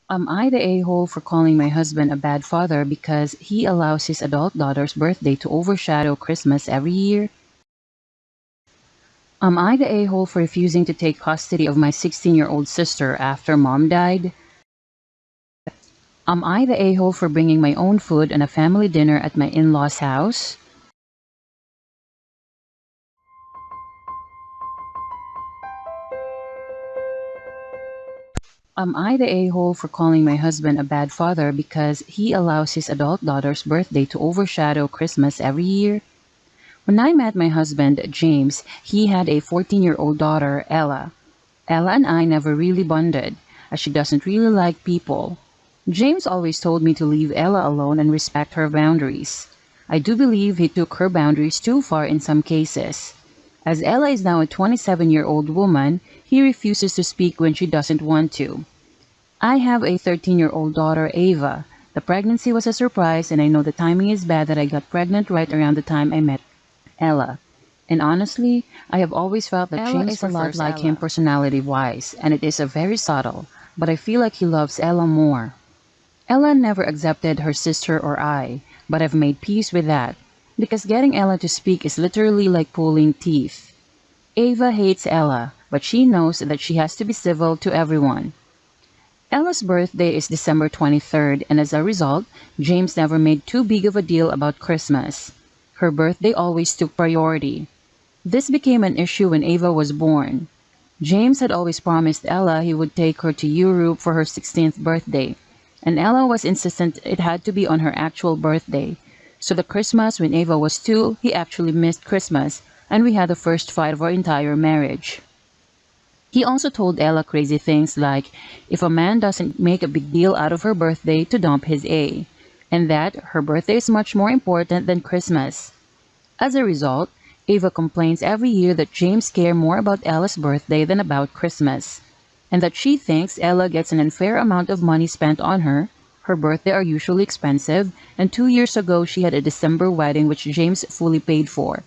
Am I the a-hole for calling my husband a bad father because he allows his adult daughter's birthday to overshadow Christmas every year? Am I the a-hole for refusing to take custody of my 16-year-old sister after mom died? Am I the a-hole for bringing my own food and a family dinner at my in-laws' house? Am I the a-hole for calling my husband a bad father because he allows his adult daughter's birthday to overshadow Christmas every year? When I met my husband, James, he had a 14-year-old daughter, Ella. Ella and I never really bonded, as she doesn't really like people. James always told me to leave Ella alone and respect her boundaries. I do believe he took her boundaries too far in some cases. As Ella is now a 27-year-old woman, he refuses to speak when she doesn't want to. I have a 13-year-old daughter, Ava. The pregnancy was a surprise, and I know the timing is bad that I got pregnant right around the time I met Ella. And honestly, I have always felt that Ella James is a lot prefers like him Ella. personality-wise, and it is a very subtle, but I feel like he loves Ella more. Ella never accepted her sister or I, but I've made peace with that, because getting Ella to speak is literally like pulling teeth. Ava hates Ella, but she knows that she has to be civil to everyone. Ella's birthday is December 23rd, and as a result, James never made too big of a deal about Christmas. Her birthday always took priority. This became an issue when Ava was born. James had always promised Ella he would take her to Europe for her 16th birthday, and Ella was insistent it had to be on her actual birthday. So the Christmas when Ava was 2, he actually missed Christmas, and we had the first fight of our entire marriage. He also told Ella crazy things like if a man doesn't make a big deal out of her birthday to dump his A, and that her birthday is much more important than Christmas. As a result, Ava complains every year that James cares more about Ella's birthday than about Christmas, and that she thinks Ella gets an unfair amount of money spent on her. Her birthday are usually expensive, and 2 years ago she had a December wedding which James fully paid for.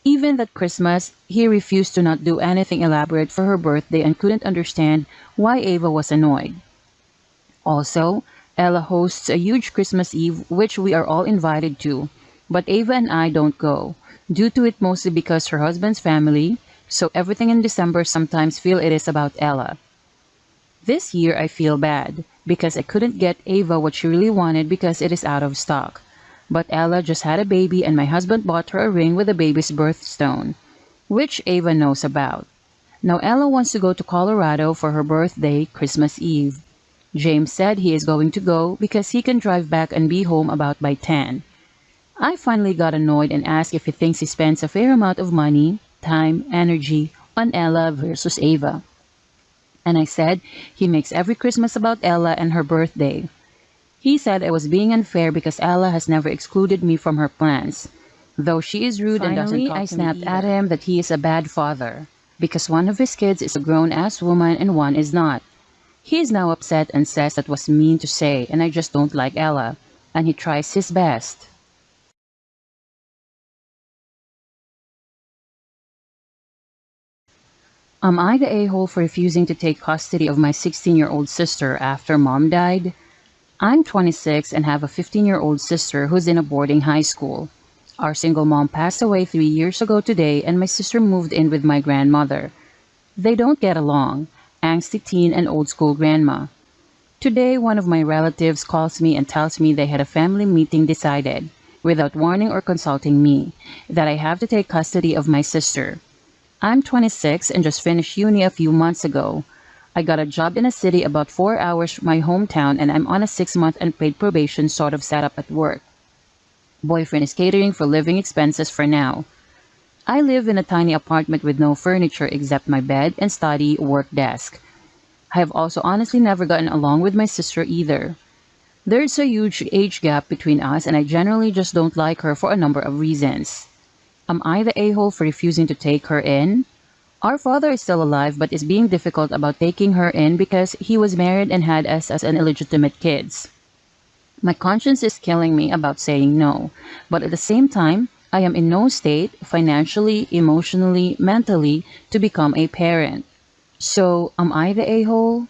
Even that Christmas, he refused to not do anything elaborate for her birthday and couldn't understand why Ava was annoyed. Also, Ella hosts a huge Christmas Eve which we are all invited to, but Ava and I don't go, due to it mostly because her husband's family, so everything in December sometimes feel it is about Ella. This year I feel bad, because I couldn't get Ava what she really wanted because it is out of stock. But Ella just had a baby and my husband bought her a ring with the baby's birthstone, which Ava knows about. Now Ella wants to go to Colorado for her birthday, Christmas Eve. James said he is going to go because he can drive back and be home about by 10. I finally got annoyed and asked if he thinks he spends a fair amount of money, time, energy on Ella versus Ava. And I said he makes every Christmas about Ella and her birthday. He said I was being unfair because Ella has never excluded me from her plans, though she is rude and doesn't Finally, talk I to me snapped at either. him that he is a bad father, because one of his kids is a grown-ass woman and one is not. He is now upset and says that was mean to say and I just don't like Ella, and he tries his best. Am I the a-hole for refusing to take custody of my 16-year-old sister after mom died? I'm 26 and have a 15-year-old sister who's in a boarding high school. Our single mom passed away 3 years ago today and my sister moved in with my grandmother. They don't get along, angsty teen and old school grandma. Today, one of my relatives calls me and tells me they had a family meeting decided, without warning or consulting me, that I have to take custody of my sister. I'm 26 and just finished uni a few months ago. I got a job in a city about 4 hours from my hometown and I'm on a 6-month unpaid probation sort of setup at work. Boyfriend is catering for living expenses for now. I live in a tiny apartment with no furniture except my bed and study work desk. I have also honestly never gotten along with my sister either. There's a huge age gap between us and I generally just don't like her for a number of reasons. Am I the a-hole for refusing to take her in? Our father is still alive but is being difficult about taking her in because he was married and had us as an illegitimate kids. My conscience is killing me about saying no, but at the same time, I am in no state, financially, emotionally, mentally, to become a parent. So, am I the a-hole?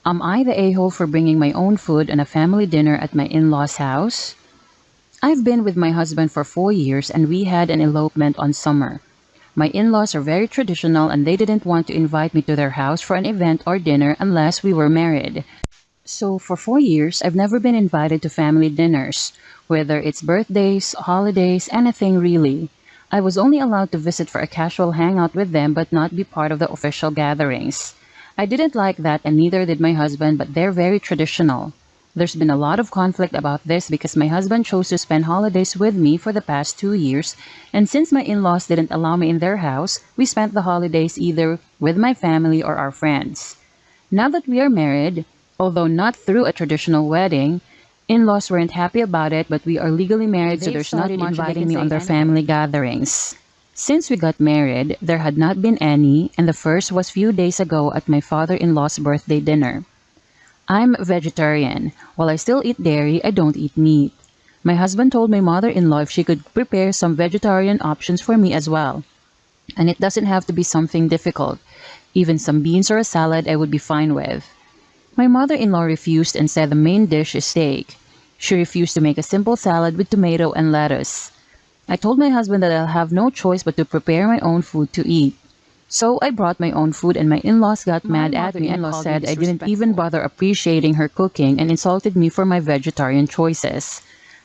Am I the a-hole for bringing my own food on a family dinner at my in-laws' house? I've been with my husband for 4 years and we had an elopement on summer. My in-laws are very traditional and they didn't want to invite me to their house for an event or dinner unless we were married. So for 4 years, I've never been invited to family dinners, whether it's birthdays, holidays, anything really. I was only allowed to visit for a casual hangout with them but not be part of the official gatherings. I didn't like that and neither did my husband, but they're very traditional. There's been a lot of conflict about this because my husband chose to spend holidays with me for the past 2 years, and since my in-laws didn't allow me in their house, we spent the holidays either with my family or our friends. Now that we are married, although not through a traditional wedding, in-laws weren't happy about it, but we are legally married, so there's not much inviting me on their family gatherings. Since we got married, there had not been any, and the first was few days ago at my father-in-law's birthday dinner. I'm vegetarian. While I still eat dairy, I don't eat meat. My husband told my mother-in-law if she could prepare some vegetarian options for me as well. And it doesn't have to be something difficult. Even some beans or a salad I would be fine with. My mother-in-law refused and said the main dish is steak. She refused to make a simple salad with tomato and lettuce. I told my husband that I'll have no choice but to prepare my own food to eat. So I brought my own food and my in-laws got mad at me and said I didn't even bother appreciating her cooking and insulted me for my vegetarian choices.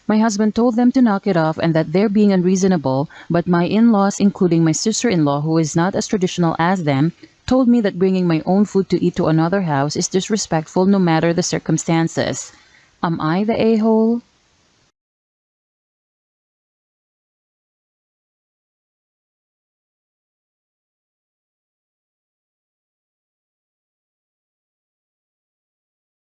My husband told them to knock it off and that they're being unreasonable, but my in-laws, including my sister-in-law who is not as traditional as them, told me that bringing my own food to eat to another house is disrespectful no matter the circumstances. Am I the a-hole?